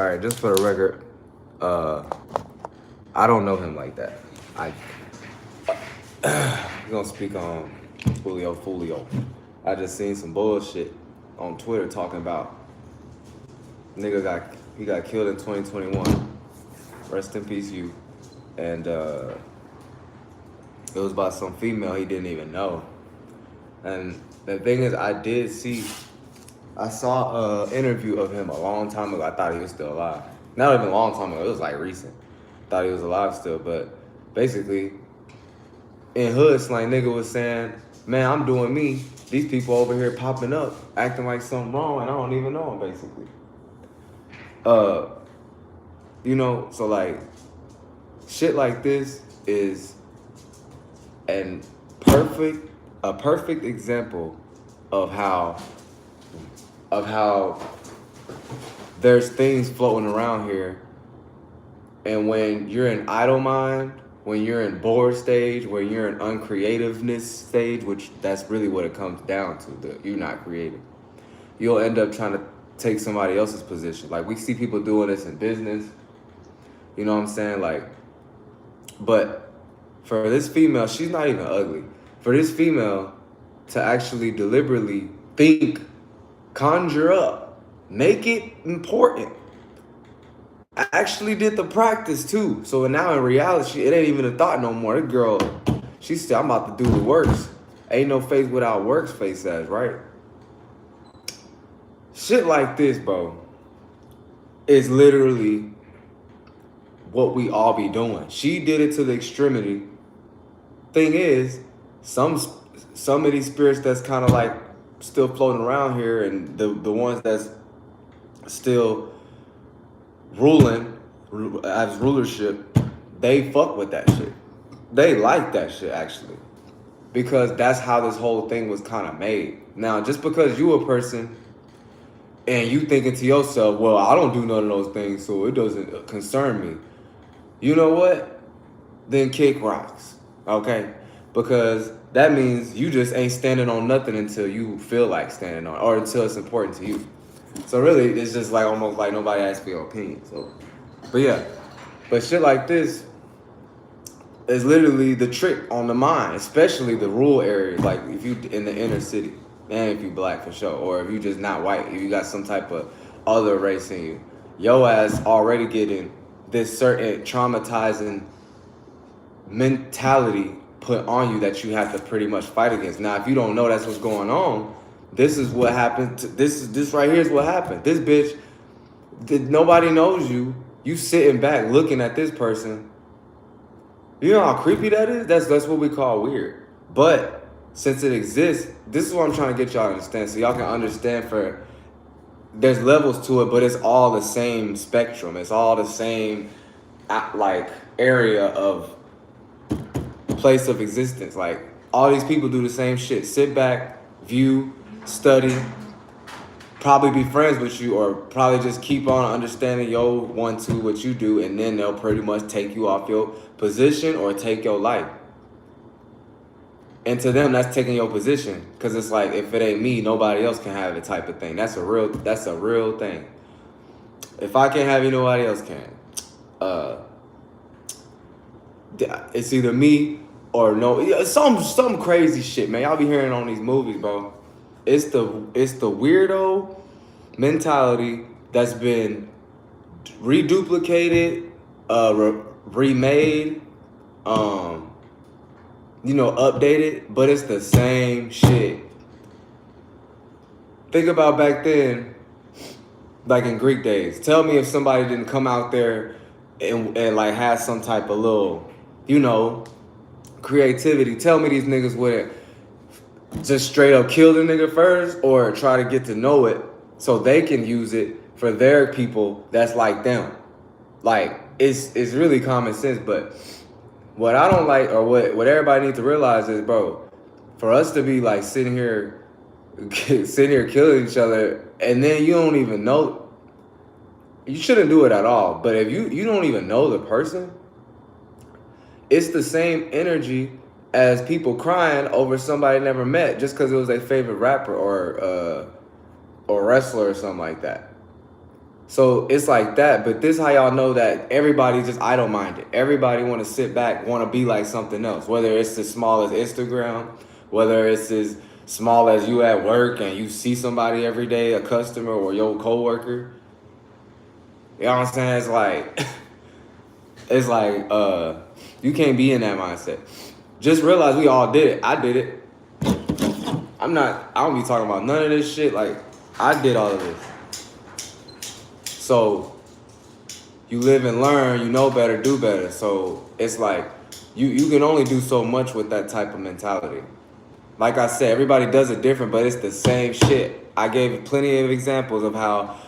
All right, just for the record, I don't know him like that. We're gonna speak on Julio Foolio. I just seen some bullshit on Twitter talking about he got killed in 2021. Rest in peace, you. And it was by some female he didn't even know. And the thing is, I saw an interview of him a long time ago. I thought he was still alive. Not even a long time ago. It was like recent. Thought he was alive still, but basically, in hood slang, nigga was saying, "Man, I'm doing me. These people over here popping up, acting like something wrong, and I don't even know them." Basically, so like, shit like this is a perfect example of how there's things floating around here, and when you're in idle mind, when you're in bored stage, when you're in uncreativeness stage, which that's really what it comes down to, that you're not creative, you'll end up trying to take somebody else's position. Like, we see people doing this in business, you know what I'm saying? Like, but for this female, she's not even ugly. For this female to actually deliberately think, conjure up, make it important, actually did the practice too. So now in reality, it ain't even a thought no more. This girl, she said, "I'm about to do the works. Ain't no face without works," face says, right? Shit like this, bro, is literally what we all be doing. She did it to the extremity. Thing is, some of these spirits that's kind of like still floating around here, and the ones that's still ruling as rulership, they fuck with that shit. They like that shit, actually, because that's how this whole thing was kind of made. Now, just because you a person and you thinking to yourself, "Well, I don't do none of those things, so it doesn't concern me," you know what? Then kick rocks, okay? Because that means you just ain't standing on nothing until you feel like standing on it, or until it's important to you. So really, it's just like almost like nobody asked for your opinion. So, but yeah, but shit like this is literally the trick on the mind, especially the rural areas. Like if you in the inner city, and if you black for sure, or if you just not white, if you got some type of other race in you, your ass already getting this certain traumatizing mentality put on you that you have to pretty much fight against. Now, if you don't know that's what's going on, this is what happened. This right here is what happened. This bitch, nobody knows you. You sitting back looking at this person. You know how creepy that is? That's what we call weird. But since it exists, this is what I'm trying to get y'all to understand, so y'all can understand. There's levels to it, but it's all the same spectrum. It's all the same like area of place of existence. Like, all these people do the same shit. Sit back, view, study, probably be friends with you, or probably just keep on understanding what you do, and then they'll pretty much take you off your position or take your life. And to them, that's taking your position, because it's like, if it ain't me, nobody else can have it type of thing. That's a real thing. If I can't have you, nobody else can. It's either me or no. Some crazy shit, man. Y'all be hearing on these movies, bro. It's the weirdo mentality that's been reduplicated, remade, updated, but it's the same shit. Think about back then, like in Greek days. Tell me if somebody didn't come out there and like have some type of little, creativity. Tell me these niggas would just straight up kill the nigga first, or try to get to know it so they can use it for their people that's like them. Like, it's really common sense. But what I don't like, or what everybody needs to realize is, bro, for us to be like sitting here killing each other, and then you don't even know, you shouldn't do it at all. But if you don't even know the person, it's the same energy as people crying over somebody never met just because it was their favorite rapper or wrestler or something like that. So it's like that, but this how y'all know that everybody just idle-minded. Everybody want to sit back, want to be like something else. Whether it's as small as Instagram, whether it's as small as you at work and you see somebody every day, a customer or your coworker. You know what I'm saying? It's like you can't be in that mindset. Just realize we all did it. I did it. I don't be talking about none of this shit. Like, I did all of this. So you live and learn, you know better, do better. So it's like you can only do so much with that type of mentality. Like I said, everybody does it different, but it's the same shit. I gave plenty of examples of how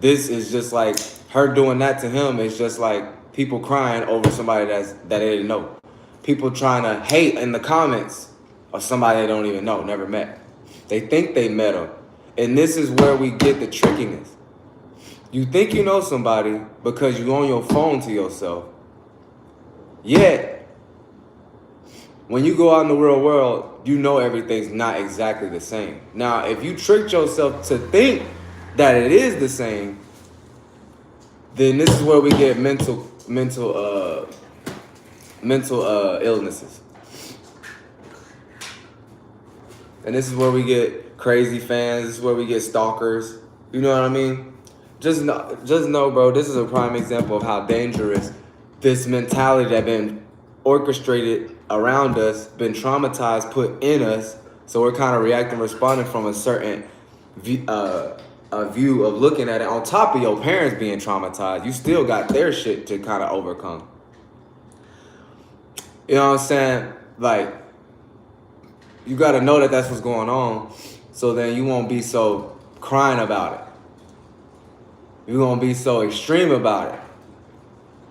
this is just like her doing that to him is just like people crying over somebody that they didn't know. People trying to hate in the comments of somebody they don't even know, never met. They think they met them. And this is where we get the trickiness. You think you know somebody because you on your phone to yourself. Yet, when you go out in the real world, you know everything's not exactly the same. Now, if you tricked yourself to think that it is the same, then this is where we get mental illnesses. And this is where we get crazy fans. This is where we get stalkers. You know what I mean? Just know, bro, this is a prime example of how dangerous this mentality that been orchestrated around us, been traumatized, put in us. So we're kind of reacting, responding from a certain view of looking at it. On top of your parents being traumatized, you still got their shit to kind of overcome. You know what I'm saying? Like, you got to know that that's what's going on, so then you won't be so crying about it. You won't be so extreme about it.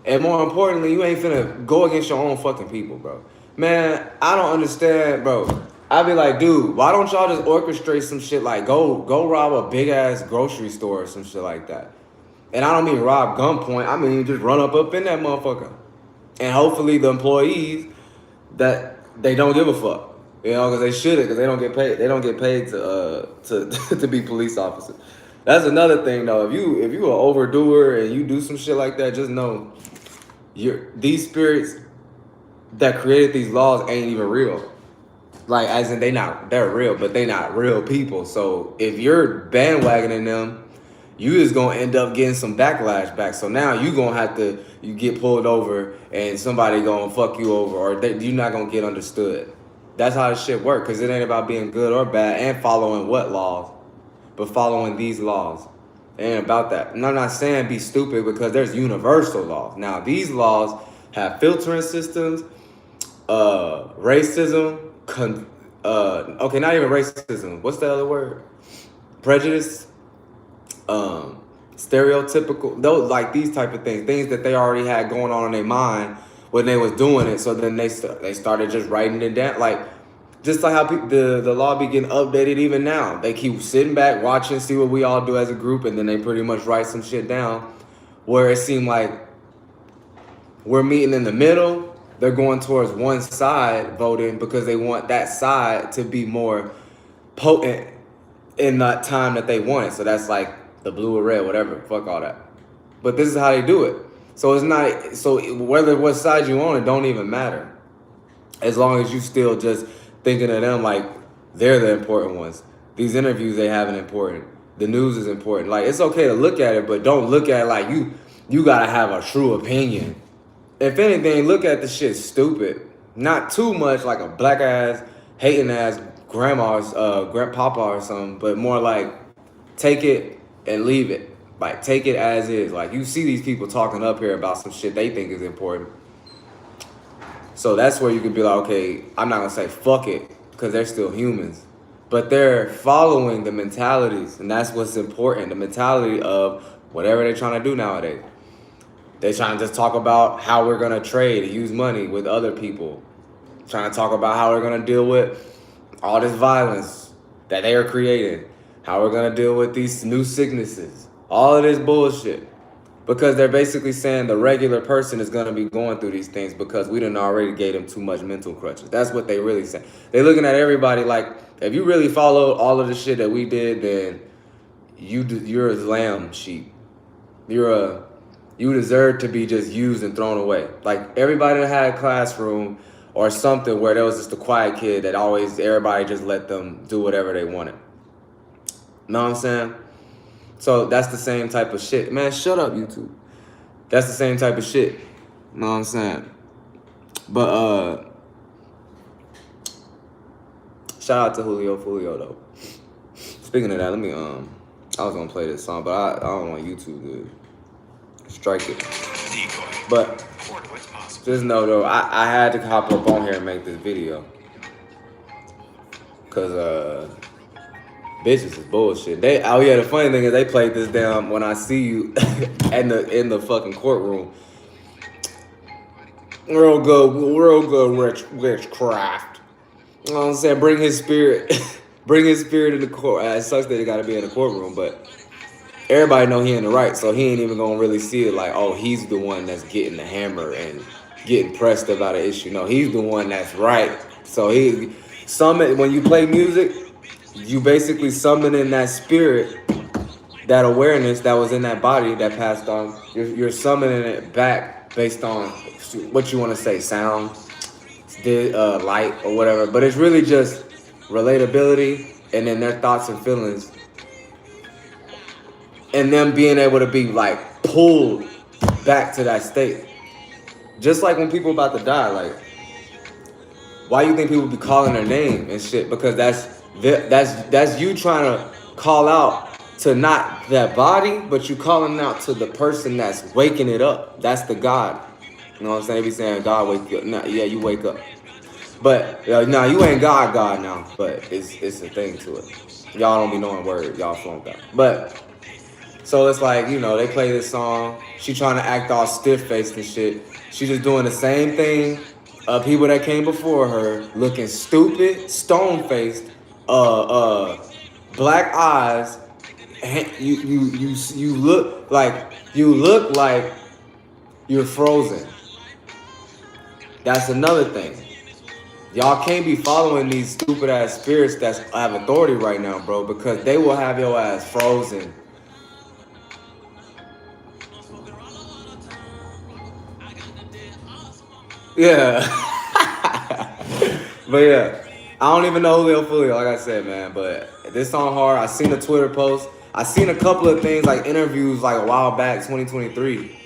And more importantly, you ain't finna go against your own fucking people, bro. Man, I don't understand, bro. I be like, dude, why don't y'all just orchestrate some shit like go rob a big ass grocery store or some shit like that? And I don't mean rob gunpoint. I mean just run up in that motherfucker. And hopefully the employees that they don't give a fuck. You know, because they shouldn't, because they don't get paid. They don't get paid to be police officers. That's another thing, though. If you an overdoer and you do some shit like that, just know these spirits that created these laws ain't even real. Like, as in they're real, but they not real people. So if you're bandwagoning them, you just gonna end up getting some backlash back. So now you gonna have to get pulled over and somebody gonna fuck you over, or you're not gonna get understood. That's how this shit work, because it ain't about being good or bad and following what laws, but following these laws. It ain't about that. And I'm not saying be stupid, because there's universal laws. Now, these laws have filtering systems, racism, okay, not even racism. What's the other word? Prejudice, stereotypical, those, like these type of things that they already had going on in their mind when they was doing it. So then they started just writing it down, like just like how the law be getting updated even now. They keep sitting back, watching, see what we all do as a group, and then they pretty much write some shit down where it seemed like we're meeting in the middle. They're going towards one side voting because they want that side to be more potent in that time that they want it. So that's like the blue or red, whatever, fuck all that. But this is how they do it. So it's not, so whether what side you on, it don't even matter. As long as you still just thinking of them like they're the important ones. These interviews they have is important. The news is important. Like, it's okay to look at it, but don't look at it like you gotta have a true opinion. If anything, look at the shit stupid. Not too much like a black ass, hating ass grandma's grandpapa or something, but more like take it and leave it. Like, take it as is. Like, you see these people talking up here about some shit they think is important. So that's where you can be like, okay, I'm not gonna say fuck it, because they're still humans. But they're following the mentalities, and that's what's important. The mentality of whatever they're trying to do nowadays. They're trying to just talk about how we're gonna trade and use money with other people. Trying to talk about how we're gonna deal with all this violence that they are creating. How we're gonna deal with these new sicknesses. All of this bullshit. Because they're basically saying the regular person is gonna be going through these things because we done already gave them too much mental crutches. That's what they really say. They're looking at everybody like, if you really followed all of the shit that we did, then you're a lamb sheep. You deserve to be just used and thrown away. Like everybody that had a classroom or something where there was just a quiet kid that always everybody just let them do whatever they wanted. Know what I'm saying? So that's the same type of shit. Man, shut up, YouTube. That's the same type of shit. Know what I'm saying? But shout out to Julio Foolio though. Speaking of that, let me I was gonna play this song, but I don't want YouTube to strike it. But just know though, I had to hop up on here and make this video. Cause bitches is bullshit. The funny thing is they played this damn When I See You in the fucking courtroom. Real good witchcraft. You know what I'm saying? Bring his spirit in the court. It sucks that he gotta be in the courtroom, but everybody know he in the right, so he ain't even gonna really see it like, oh, he's the one that's getting the hammer and getting pressed about an issue. No, he's the one that's right. So when you play music, you basically summon in that spirit, that awareness that was in that body that passed on. You're summoning it back based on what you want to say, sound, light, or whatever. But it's really just relatability and then their thoughts and feelings. And them being able to be like pulled back to that state. Just like when people about to die, like, why you think people be calling their name and shit? Because that's you trying to call out to not that body, but you calling out to the person that's waking it up. That's the God. You know what I'm saying? They be saying God wake you up. Nah, yeah, you wake up. But no, you ain't God now. But it's a thing to it. Y'all don't be knowing words. Y'all flunked out. But so it's like, you know, they play this song. She trying to act all stiff-faced and shit. She just doing the same thing. People that came before her looking stupid, stone-faced, black eyes. You look like you're frozen. That's another thing. Y'all can't be following these stupid ass spirits that have authority right now, bro, because they will have your ass frozen. Yeah. But yeah, I don't even know Julio Foolio, like I said, man. But this song hard. I seen a Twitter post. I seen a couple of things like interviews like a while back, 2023.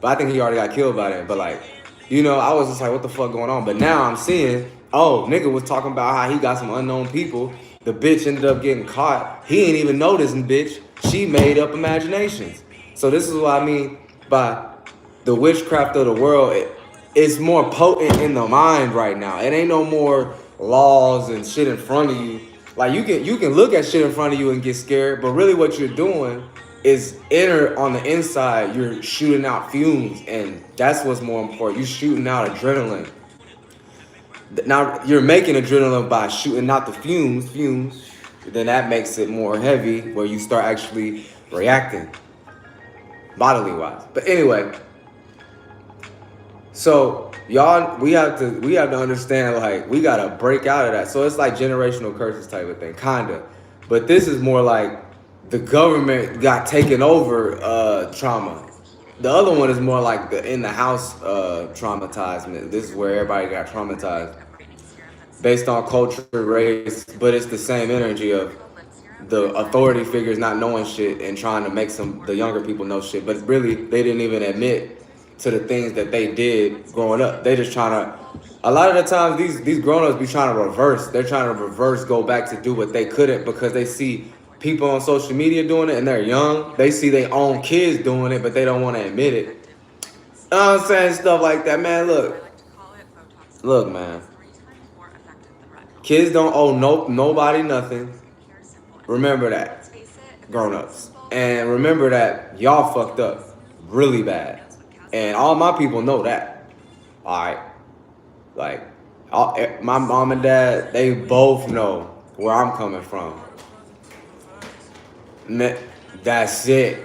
But I think he already got killed by that. But like, you know, I was just like, what the fuck going on? But now I'm seeing, oh, nigga was talking about how he got some unknown people. The bitch ended up getting caught. He ain't even noticing, bitch. She made up imaginations. So this is what I mean by the witchcraft of the world. It's more potent in the mind right now. It ain't no more laws and shit in front of you. Like you can look at shit in front of you and get scared, but really what you're doing is on the inside, you're shooting out fumes, and that's what's more important. You're shooting out adrenaline. Now you're making adrenaline by shooting out the fumes. Then that makes it more heavy, where you start actually reacting bodily wise. But anyway. So y'all, we have to understand, like, we gotta break out of that. So it's like generational curses type of thing, kinda. But this is more like the government got taken over trauma. The other one is more like the in the house traumatizement. This is where everybody got traumatized based on culture, race, but it's the same energy of the authority figures not knowing shit and trying to make the younger people know shit. But really, they didn't even admit to the things that they did growing up. They just trying to, a lot of the times these grown-ups be trying to reverse. They're trying to reverse, go back to do what they couldn't because they see people on social media doing it and they're young. They see their own kids doing it, but they don't want to admit it. You know what I'm saying? Stuff like that, man. Look, man. Kids don't owe nobody nothing. Remember that, grown-ups. And remember that y'all fucked up really bad. And all my people know that. All right. Like, my mom and dad, they both know where I'm coming from. That's it.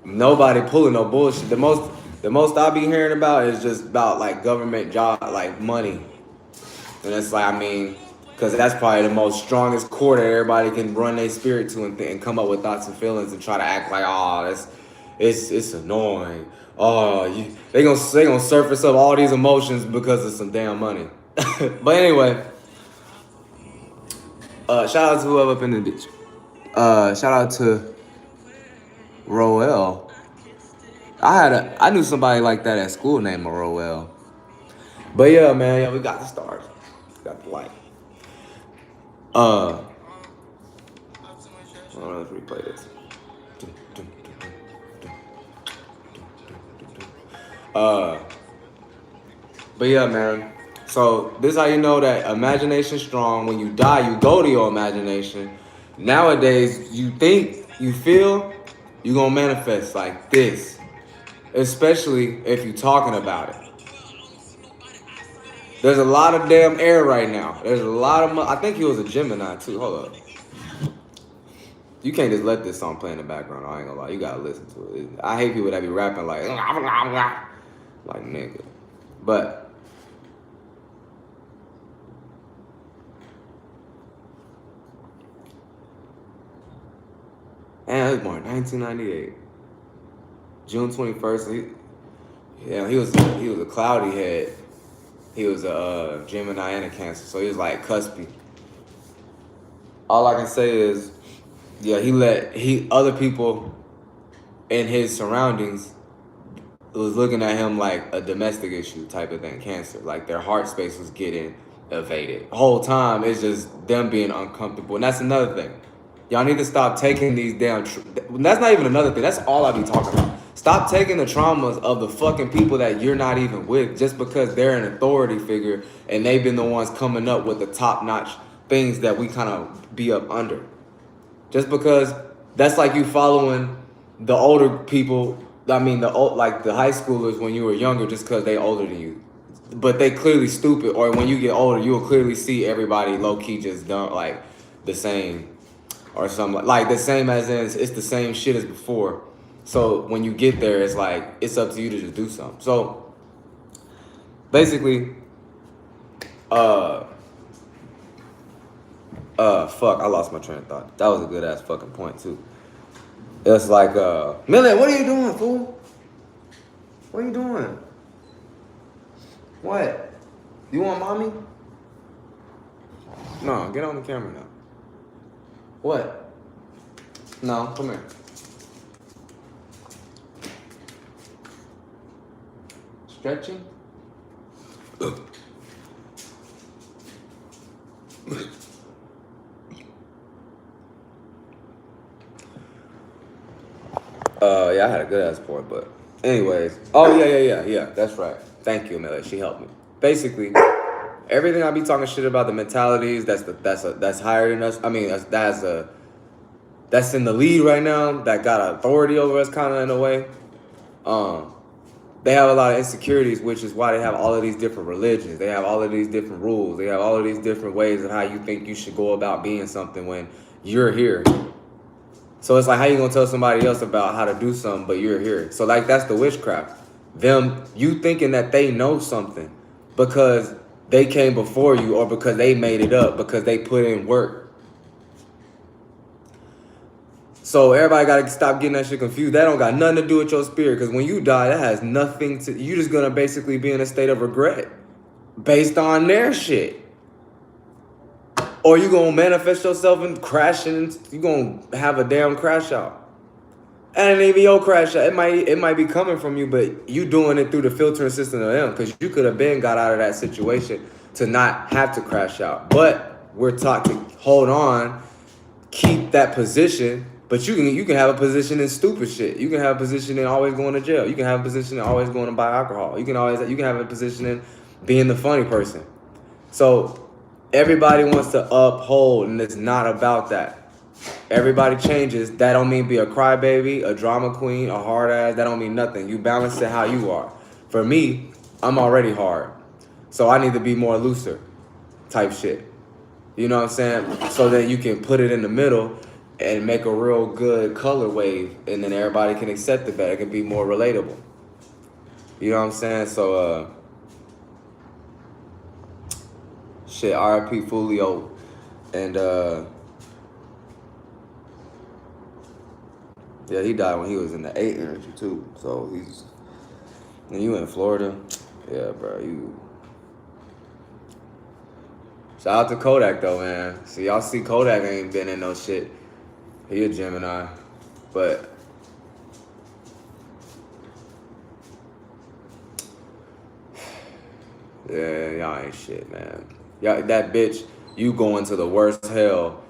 Nobody pulling no bullshit. The most I be hearing about is just about like government job, like money. And it's like, I mean, because that's probably the most strongest core that everybody can run their spirit to and come up with thoughts and feelings and try to act like, oh, It's annoying. Oh, they gonna surface up all these emotions because of some damn money. But anyway, shout out to whoever up in the ditch. Shout out to Roel. I knew somebody like that at school named Roel. But yeah, man, yeah, we got the stars. Got the light. Let's replay this. But yeah, man. So this is how you know that imagination's strong. When you die, you go to your imagination. Nowadays, you think, you feel, you gonna manifest like this. Especially if you're talking about it. There's a lot of damn air right now. There's a lot of. I think he was a Gemini too. Hold up. You can't just let this song play in the background. I ain't gonna lie. You gotta listen to it. I hate people that be rapping like nigga. But and he was born in 1998, June 21st. He was a cloudy head. He was a Gemini and a Cancer, so he was like cuspy. All I can say is, yeah, other people in his surroundings was looking at him like a domestic issue type of thing, Cancer. Like their heart space was getting evaded. The whole time it's just them being uncomfortable. And that's another thing. Y'all need to stop taking these damn... that's not even another thing. That's all I be talking about. Stop taking the traumas of the fucking people that you're not even with just because they're an authority figure and they've been the ones coming up with the top-notch things that we kind of be up under. Just because that's like you following the older people, I mean, the high schoolers when you were younger just because they older than you. But they clearly stupid. Or when you get older, you will clearly see everybody low-key just done like the same. Or something like the same as in it's the same shit as before. So when you get there, it's like it's up to you to just do something. So basically, fuck, I lost my train of thought. That was a good ass fucking point too. It's like, Millie, what are you doing, fool? What are you doing? What? You want mommy? No, get on the camera now. What? No, come here. Stretching? Yeah, I had a good ass point, but anyways. Oh yeah. That's right. Thank you, Amelia. She helped me. Basically, everything I be talking shit about the mentalities that's higher than us. I mean, that's in the lead right now. That got authority over us, kind of in a way. They have a lot of insecurities, which is why they have all of these different religions. They have all of these different rules. They have all of these different ways of how you think you should go about being something when you're here. So it's like, how you gonna tell somebody else about how to do something, but you're here? So like, that's the witchcraft. You thinking that they know something because they came before you or because they made it up, because they put in work. So everybody got to stop getting that shit confused. That don't got nothing to do with your spirit, because when you die, that has nothing to... You just gonna basically be in a state of regret based on their shit. Or you gonna manifest yourself and crashing. You gonna have a damn crash out. And it ain't even your crash out. It might be coming from you, but you doing it through the filtering system of them, because you could have been got out of that situation to not have to crash out. But we're taught to hold on, keep that position. But you can have a position in stupid shit. You can have a position in always going to jail. You can have a position in always going to buy alcohol. You can have a position in being the funny person. So everybody wants to uphold, and it's not about that. Everybody changes. That don't mean be a crybaby, a drama queen, a hard ass. That don't mean nothing. You balance it how you are. For me, I'm already hard, so I need to be more looser type shit. You know what I'm saying? So that you can put it in the middle and make a real good color wave, and then everybody can accept it better. It can be more relatable. You know what I'm saying? So, shit, R.I.P. Foolio. And, Yeah, he died when he was in the 8 energy too. So he's. And you in Florida? Yeah, bro. You. Shout out to Kodak though, man. See, y'all see Kodak ain't been in no shit. He a Gemini, but yeah, y'all ain't shit, man. Y'all, that bitch, you going to the worst hell.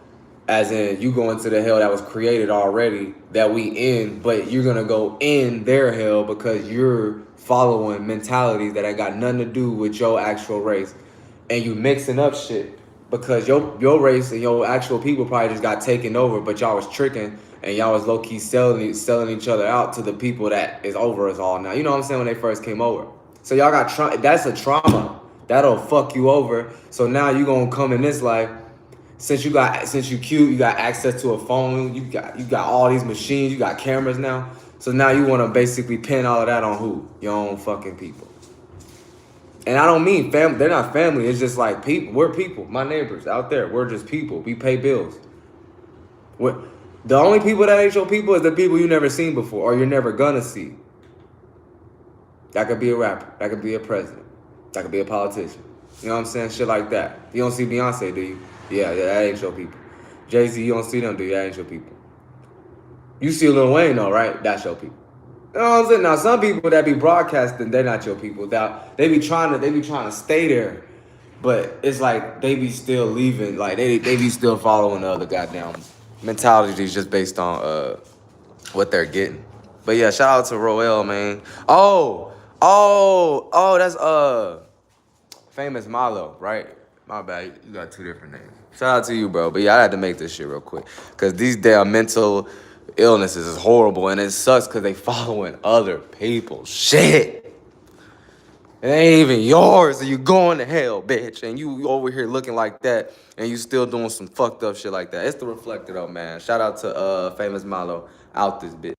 As in, you go into the hell that was created already, that we in, but you're gonna go in their hell because you're following mentalities that ain't got nothing to do with your actual race. And you mixing up shit because your race and your actual people probably just got taken over, but y'all was tricking and y'all was low-key selling each other out to the people that is over us all now. You know what I'm saying? When they first came over. So y'all got that's a trauma. That'll fuck you over. So now you gonna come in this life. Since you cute, you got access to a phone, you got all these machines, you got cameras now. So now you want to basically pin all of that on who? Your own fucking people. And I don't mean family. They're not family. It's just like people. We're people. My neighbors out there. We're just people. We pay bills. The only people that ain't your people is the people you never seen before or you're never gonna see. That could be a rapper. That could be a president. That could be a politician. You know what I'm saying? Shit like that. You don't see Beyonce, do you? Yeah, that ain't your people. Jay-Z, you don't see them, do you? That ain't your people. You see Lil Wayne though, right? That's your people. You know what I'm saying? Now some people that be broadcasting, they're not your people. They be trying to stay there. But it's like they be still leaving, like they be still following the other goddamn mentalities just based on what they're getting. But yeah, shout out to Roel, man. That's Famous Malo, right? My bad, you got two different names. Shout out to you, bro. But yeah, I had to make this shit real quick. Cause these damn mental illnesses is horrible and it sucks cause they following other people's shit. It ain't even yours, and you going to hell, bitch. And you over here looking like that, and you still doing some fucked up shit like that. It's the Reflector, though, man. Shout out to Famous Malo out this bitch.